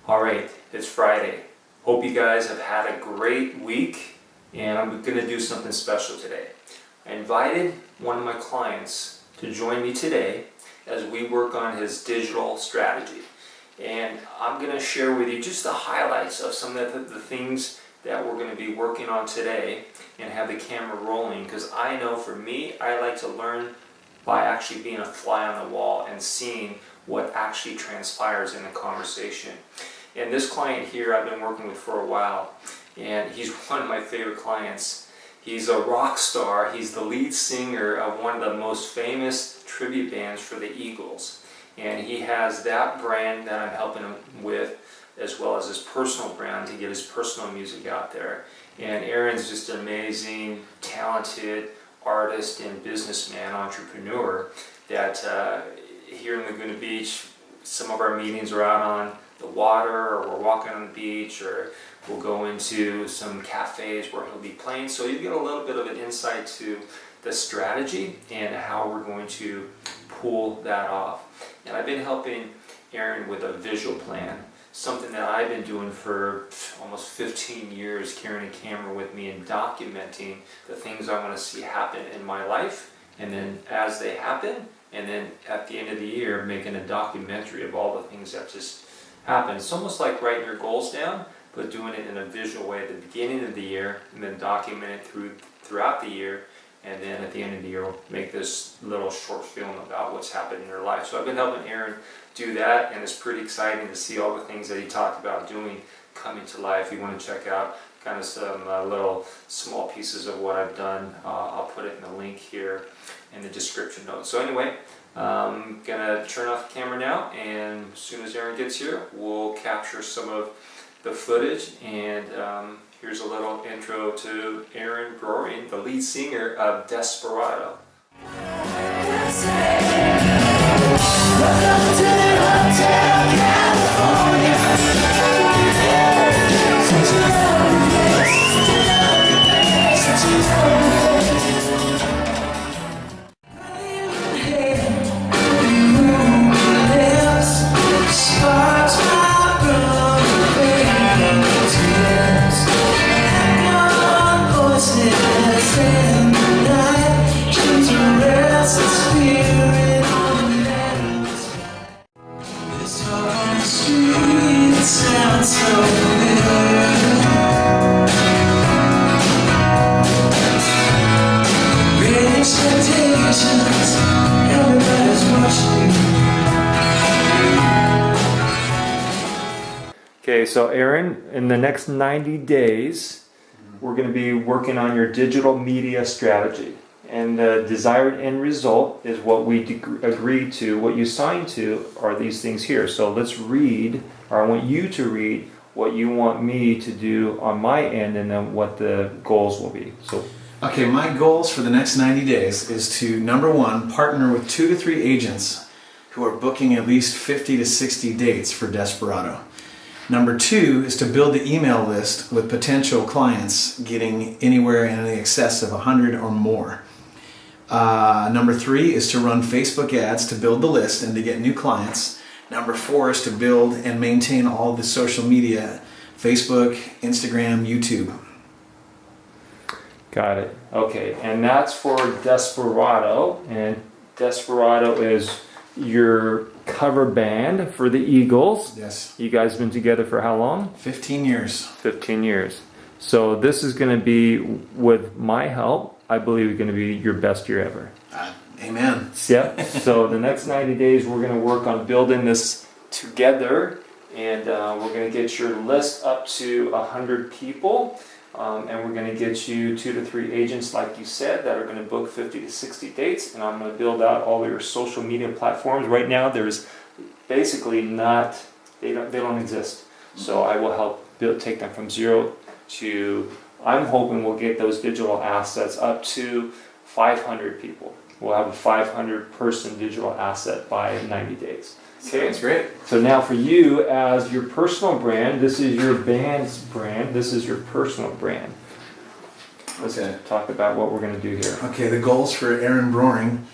All right, it's Friday. Hope you guys have had a great week, and I'm going to do something special today. I invited one of my clients to join me today as we work on his digital strategy. And I'm going to share with you just the highlights of some of the things that we're going to be working on today and have the camera rolling, because I know for me, I like to learn by actually being a fly on the wall and seeing what actually transpires in the conversation. And this client here I've been working with for a while, and he's one of my favorite clients. He's a rock star. He's the lead singer of one of the most famous tribute bands for the Eagles. And he has that brand that I'm helping him with, as well as his personal brand to get his personal music out there. And Aaron's just an amazing, talented artist and businessman, entrepreneur, that here in Laguna Beach, some of our meetings are out on the water, or we're walking on the beach, or we'll go into some cafes where he'll be playing. So you get a little bit of an insight to the strategy and how we're going to pull that off. And I've been helping Aaron with a visual plan, something that I've been doing for almost 15 years, carrying a camera with me and documenting the things I want to see happen in my life, and then as they happen, and then at the end of the year, making a documentary of all the things that just happen. It's almost like writing your goals down, but doing it in a visual way at the beginning of the year, and then document it throughout the year, and then at the end of the year, we'll make this little short film about what's happened in your life. So I've been helping Aaron do that, and it's pretty exciting to see all the things that he talked about doing coming to life. You want to check out kind of some little small pieces of what I've done. I'll put it in the link here in the description notes. So anyway, I'm gonna turn off the camera now, and as soon as Aaron gets here, we'll capture some of the footage. And here's a little intro to Aaron Broering, the lead singer of Desperado. Okay, so Aaron, in the next 90 days, we're going to be working on your digital media strategy. And the desired end result is what we agreed to, what you signed to are these things here. So let's read, or I want you to read what you want me to do on my end, and then what the goals will be. So, okay, my goals for the next 90 days is to, number one, partner with 2 to 3 agents who are booking at least 50 to 60 dates for Desperado. Number 2 is to build the email list with potential clients getting anywhere in excess of 100 or more. Number 3 is to run Facebook ads to build the list and to get new clients. Number 4 is to build and maintain all the social media, Facebook, Instagram, YouTube. Got it. Okay, and that's for Desperado, and Desperado is your cover band for the Eagles. Yes. You guys have been together for how long? 15 years. 15 years. So this is going to be, with my help, I believe it's going to be your best year ever. Amen. Yep. So the next 90 days, we're going to work on building this together, and we're going to get your list up to 100 people. And we're going to get you 2 to 3 agents, like you said, that are going to book 50 to 60 dates. And I'm going to build out all your social media platforms. Right now, there's basically not, they don't exist. So I will help take them from zero to, I'm hoping we'll get those digital assets up to 500 people. We'll have a 500 person digital asset by 90 days. Okay, that's great. So now for you, as your personal brand, this is your band's brand, this is your personal brand. Let's talk about what we're going to do here. Okay, the goals for Aaron Broering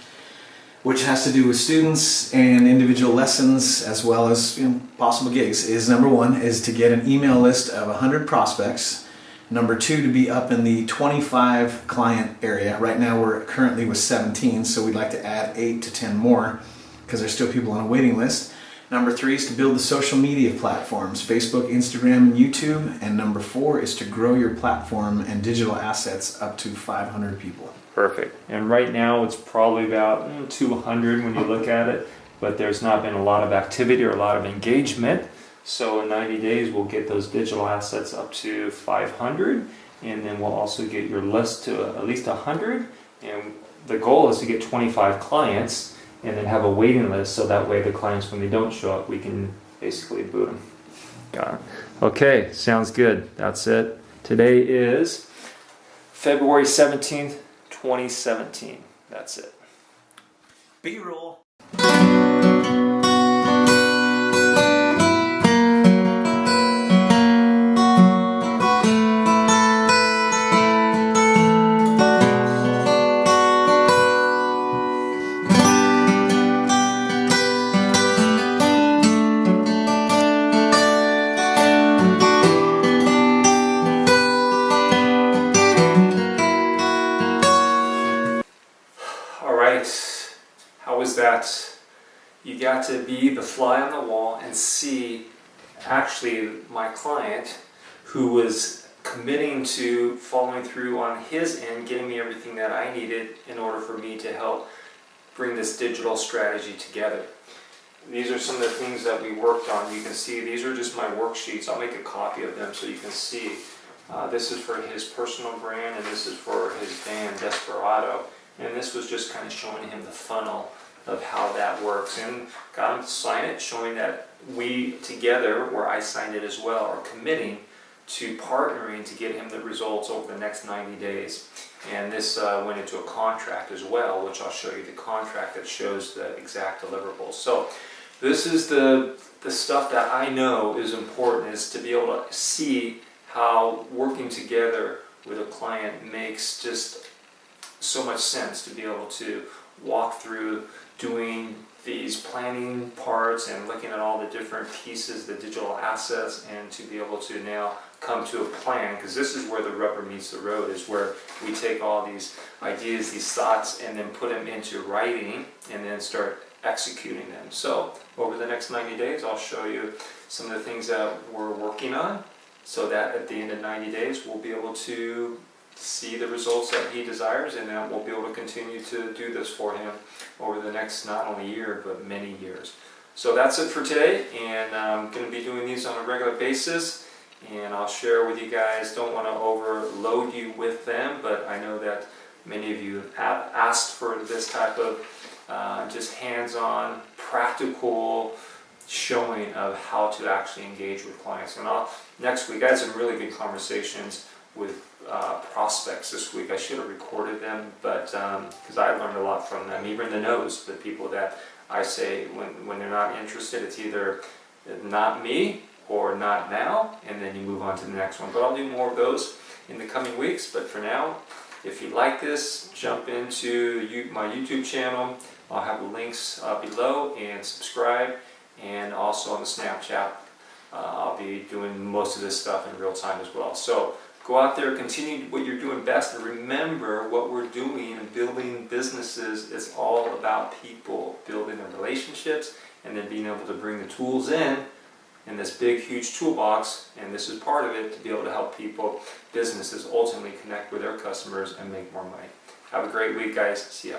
which has to do with students and individual lessons as well as possible gigs, is number one is to get an email list of 100 prospects. Number two, to be up in the 25 client area. Right now we're currently with 17, so we'd like to add 8 to 10 more because there's still people on a waiting list. Number three is to build the social media platforms, Facebook, Instagram, and YouTube. And number four is to grow your platform and digital assets up to 500 people. Perfect. And right now it's probably about 200 when you look at it, but there's not been a lot of activity or a lot of engagement. So in 90 days we'll get those digital assets up to 500, and then we'll also get your list to at least 100. And the goal is to get 25 clients and then have a waiting list, so that way the clients, when they don't show up, we can basically boot them. Got it. Okay, sounds good. That's it. Today is February 17th, 2017. That's it. B-roll. How was that? You got to be the fly on the wall and see actually my client who was committing to following through on his end, getting me everything that I needed in order for me to help bring this digital strategy together. These are some of the things that we worked on. You can see these are just my worksheets. I'll make a copy of them so you can see. This is for his personal brand, and this is for his band Desperado. And this was just kind of showing him the funnel of how that works, and got him to sign it, showing that we together, where I signed it as well, are committing to partnering to get him the results over the next 90 days. And this went into a contract as well, which I'll show you the contract that shows the exact deliverables. So this is the stuff that I know is important, is to be able to see how working together with a client makes just so much sense, to be able to walk through doing these planning parts and looking at all the different pieces, the digital assets, and to be able to now come to a plan, because this is where the rubber meets the road, is where we take all these ideas, these thoughts, and then put them into writing and then start executing them. So over the next 90 days I'll show you some of the things that we're working on, so that at the end of 90 days we'll be able to see the results that he desires, and then we'll be able to continue to do this for him over the next not only year but many years. So that's it for today, and I'm going to be doing these on a regular basis, and I'll share with you guys. Don't want to overload you with them, but I know that many of you have asked for this type of just hands-on, practical showing of how to actually engage with clients. And next week I had some really good conversations with prospects this week. I should have recorded them, but because I learned a lot from them, even the no's, the people that I say when they're not interested, it's either not me or not now, and then you move on to the next one. But I'll do more of those in the coming weeks. But for now, if you like this, jump into my YouTube channel. I'll have the links below, and subscribe, and also on the Snapchat. I'll be doing most of this stuff in real time as well. So go out there, continue what you're doing best, and remember what we're doing and building businesses is all about people, building their relationships, and then being able to bring the tools in this big, huge toolbox, and this is part of it, to be able to help people, businesses, ultimately connect with their customers and make more money. Have a great week, guys. See ya.